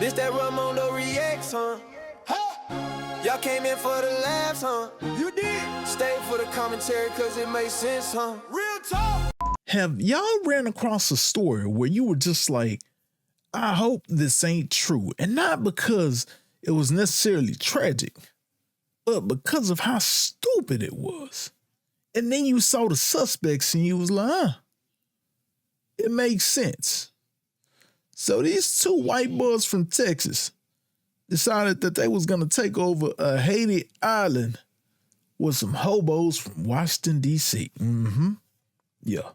This that Raymundo reacts, huh? Y'all came in for the laughs, huh? You did. Stay for the commentary cause it makes sense, huh? Real talk. Have y'all ran across a story where you were just like, I hope this ain't true? And not because it was necessarily tragic, but because of how stupid it was. And then you saw the suspects and you was like, it makes sense. So these two white boys from Texas decided that they was going to take over a Haiti island with some hobos from Washington, D.C. Yeah.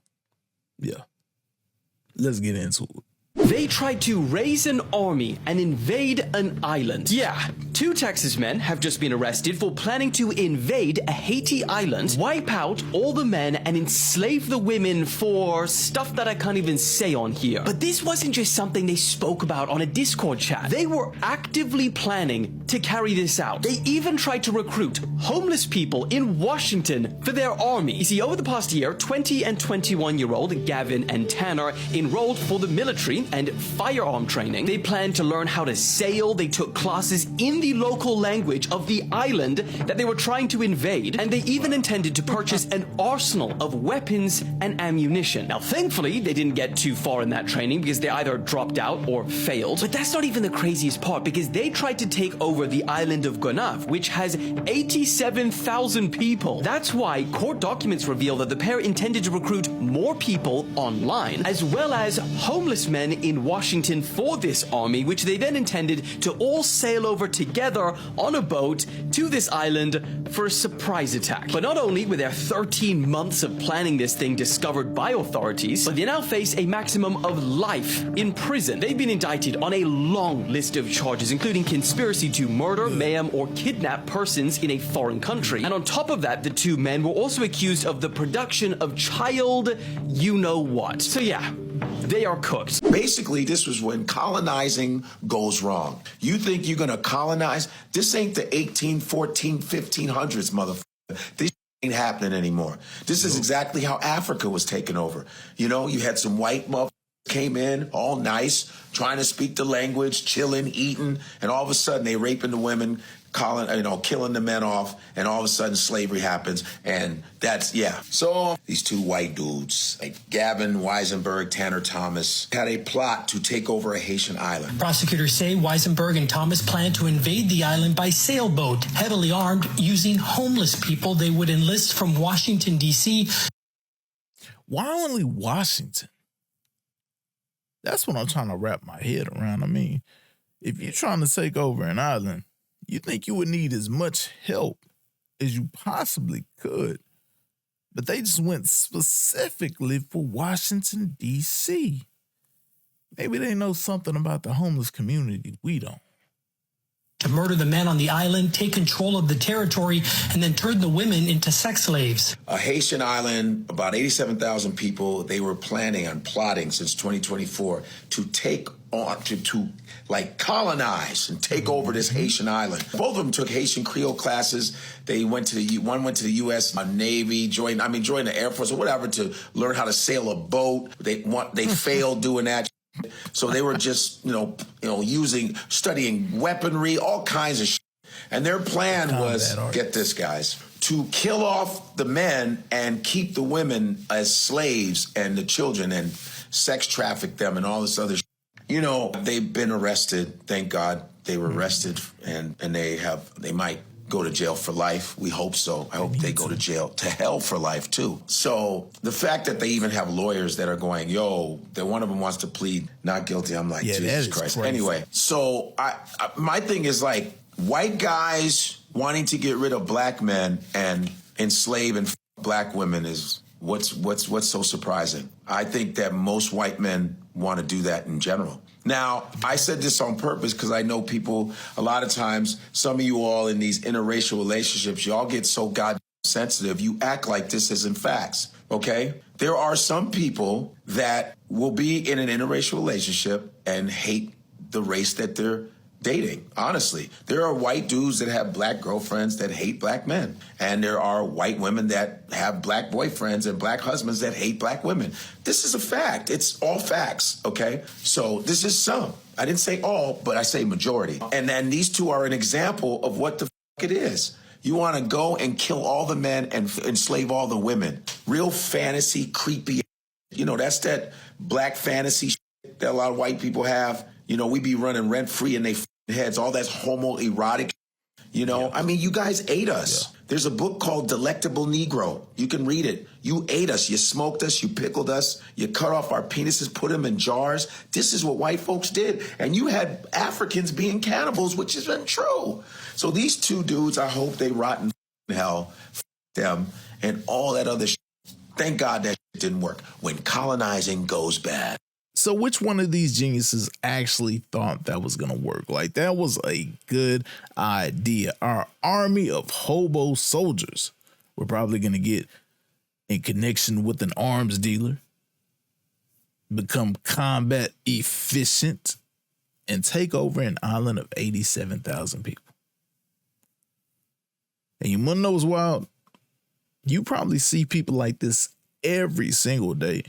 Let's get into it. They tried to raise an army and invade an island. Yeah, 2 Texas men have just been arrested for planning to invade a Haiti island, wipe out all the men, and enslave the women for stuff that I can't even say on here. But this wasn't just something they spoke about on a Discord chat. They were actively planning to carry this out. They even tried to recruit homeless people in Washington for their army. You see, over the past year, 20 and 21-year-old Gavin and Tanner enrolled for the military and firearm training. They planned to learn how to sail. They took classes in the local language of the island that they were trying to invade, and they even intended to purchase an arsenal of weapons and ammunition. Now, thankfully, they didn't get too far in that training because they either dropped out or failed. But that's not even the craziest part, because they tried to take over the island of Gonave, which has 87,000 people. That's why court documents reveal that the pair intended to recruit more people online, as well as homeless men in Washington for this army, which they then intended to all sail over together on a boat to this island for a surprise attack. But not only were there 13 months of planning this thing discovered by authorities, but they now face a maximum of life in prison. They've been indicted on a long list of charges, including conspiracy to murder, mayhem, or kidnap persons in a foreign country. And on top of that, the 2 men were also accused of the production of child you-know-what. So yeah, they are cooked. Basically, this was when colonizing goes wrong. You think you're going to colonize? This ain't the 1814, 1500s, motherfucker. This ain't happening anymore. This is exactly how Africa was taken over. You know, you had some white motherfuckers came in, all nice, trying to speak the language, chilling, eating, and all of a sudden they raping the women, killing the men off, and all of a sudden slavery happens, and that's, yeah. So these 2 white dudes, like Gavin Weisenburg, Tanner Thomas, had a plot to take over a Haitian island. Prosecutors say Weisenburg and Thomas planned to invade the island by sailboat, heavily armed, using homeless people they would enlist from Washington, D.C. Why only Washington? That's what I'm trying to wrap my head around. I mean, if you're trying to take over an island, you think you would need as much help as you possibly could. But they just went specifically for Washington, D.C. Maybe they know something about the homeless community we don't. To murder the men on the island, take control of the territory, and then turn the women into sex slaves. A Haitian island, about 87,000 people. They were plotting since 2024 to take on, to colonize and take over this Haitian island. Both of them took Haitian Creole classes. They went to one went to the U.S. Navy, joined the Air Force or whatever to learn how to sail a boat. They failed doing that. So they were just, studying weaponry, all kinds of shit. And their plan was, get this, guys, to kill off the men and keep the women as slaves and the children and sex traffic them and all this other shit. You know, they've been arrested. Thank God they were arrested, and they might go to jail for life. We hope so. I hope they go to hell for life too. So the fact that they even have lawyers that are going, that one of them wants to plead not guilty. I'm like, Jesus Christ. Crazy. Anyway, so my thing is like white guys wanting to get rid of black men and enslave and black women is what's so surprising. I think that most white men want to do that in general. Now, I said this on purpose because I know people, a lot of times, some of you all in these interracial relationships, y'all get so goddamn sensitive, you act like this isn't facts, okay? There are some people that will be in an interracial relationship and hate the race that they're dating, honestly. There are white dudes that have black girlfriends that hate black men. And there are white women that have black boyfriends and black husbands that hate black women. This is a fact. It's all facts, okay? So this is some. I didn't say all, but I say majority. And then these two are an example of what the it is. You want to go and kill all the men and enslave all the women. Real fantasy, creepy. You know, that's that black fantasy shit that a lot of white people have. You know, we be running rent-free in their heads. All that's homoerotic. You know, I mean, you guys ate us. Yeah. There's a book called Delectable Negro. You can read it. You ate us. You smoked us. You pickled us. You cut off our penises, put them in jars. This is what white folks did. And you had Africans being cannibals, which is untrue. So these two dudes, I hope they rot in hell. Them and all that other shit. Thank God that shit didn't work. When colonizing goes bad. So which one of these geniuses actually thought that was going to work? Like, that was a good idea. Our army of hobo soldiers were probably going to get in connection with an arms dealer, become combat efficient, and take over an island of 87,000 people. And you want to know what's wild? You probably see people like this every single day.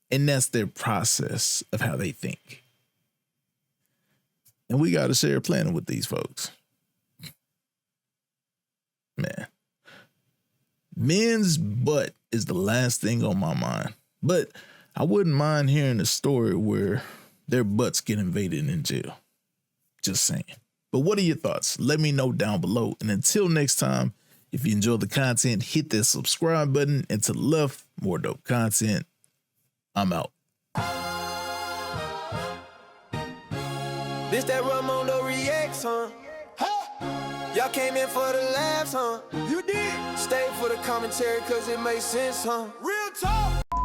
And that's their process of how they think. And we got to share a planet with these folks. Man. Men's butt is the last thing on my mind. But I wouldn't mind hearing a story where their butts get invaded in jail. Just saying. But what are your thoughts? Let me know down below. And until next time, if you enjoy the content, hit that subscribe button. And to the left, more dope content. I'm out. This that Raymundo reacts, huh? Y'all came in for the laughs, huh? You did. Stay for the commentary, cause it makes sense, huh? Real talk.